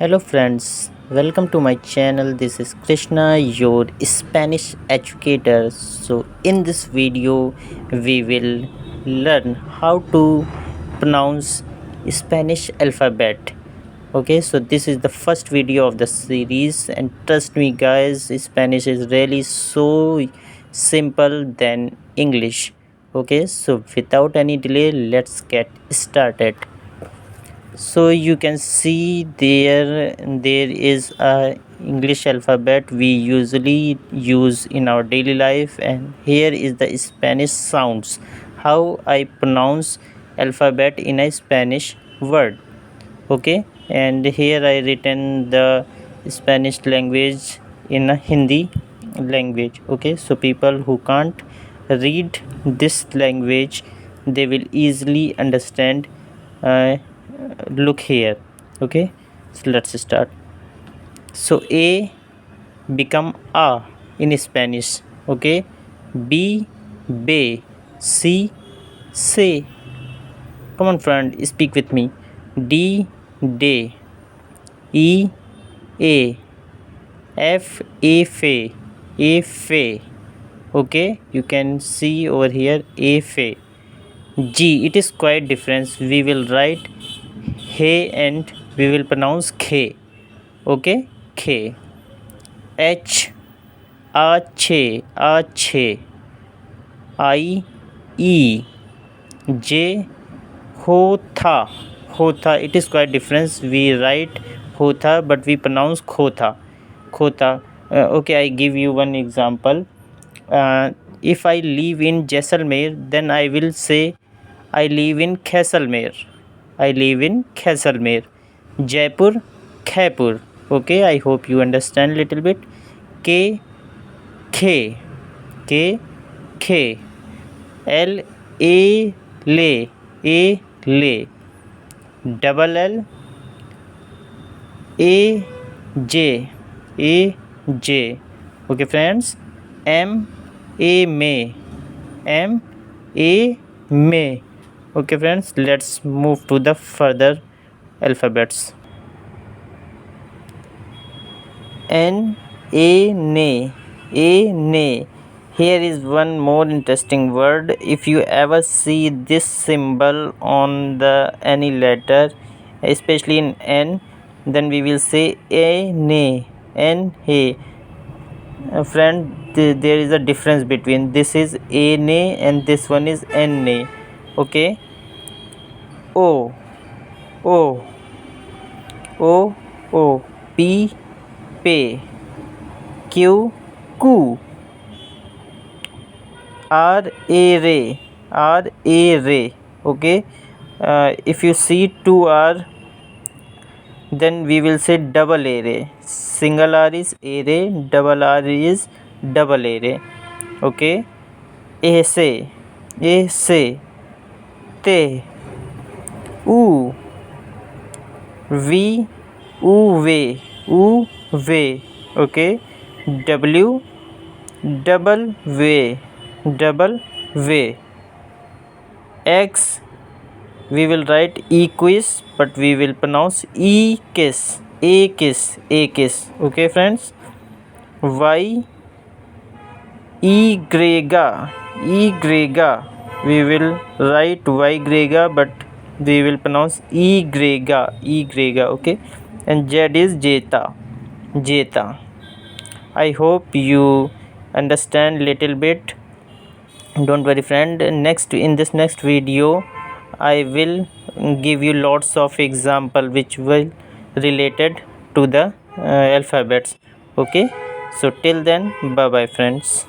Hello friends, welcome to my channel. This is Krishna, your Spanish educator. So in this video we will learn how to pronounce Spanish alphabet. Okay, so this is the first video of the series, and trust me guys, Spanish is really so simple than English. Okay, so without any delay, let's get started. So you can see there is a English alphabet we usually use in our daily life, and here is the Spanish sounds, how I pronounce alphabet in a Spanish word. Okay, and here I written the Spanish language in a Hindi language. Okay, so people who can't read this language, they will easily understand. Look here. Okay, so let's start. So A become A in Spanish. Okay, B be, C say. Come on friend, speak with me. D day, E a, F a fe, a fe. Okay, you can see over here a fe. G, it is quite different. We will write he and we will pronounce khe. Okay, khe. H ache, ache. I e, J hotha, hotha. It is quite different. We write hotha but we pronounce khotha, khotha. Okay, I give you one example. If I live in Jaisalmer, then I will say I live in Kaisalmer. I live in Kaisalmer. Jaipur, Khaipur. Okay, I hope you understand little bit. K, K, K, K. L, A, Le, A, Le. Double L, A, J, A, J. Okay, friends. M, A, May, M, A, May. Okay, friends. Let's move to the further alphabets. N, A, Ne, A, Ne. Here is one more interesting word. If you ever see this symbol on the any letter, especially in N, then we will say a ne, N he. Friend, there is a difference between this is a ne and this one is N ne. Okay. O, O, O, O, P, P, Q, Q. R A ray, R A ray. Okay, if you see two R, then we will say double A ray. Single R is A ray, double R is double A ray. Okay, A say, te, u, v, u ve. Okay, W, double way, double way. X, we will write e quiz but we will pronounce e kiss, a kiss, a kiss. Okay friends. Y, e grega, e grega. We will write y grega but we will pronounce e grega, e grega. Okay, and Z is jeta, jeta. I hope you understand little bit. Don't worry friend, next in this next video I will give you lots of example which will related to the alphabets. Okay, so till then, bye bye friends.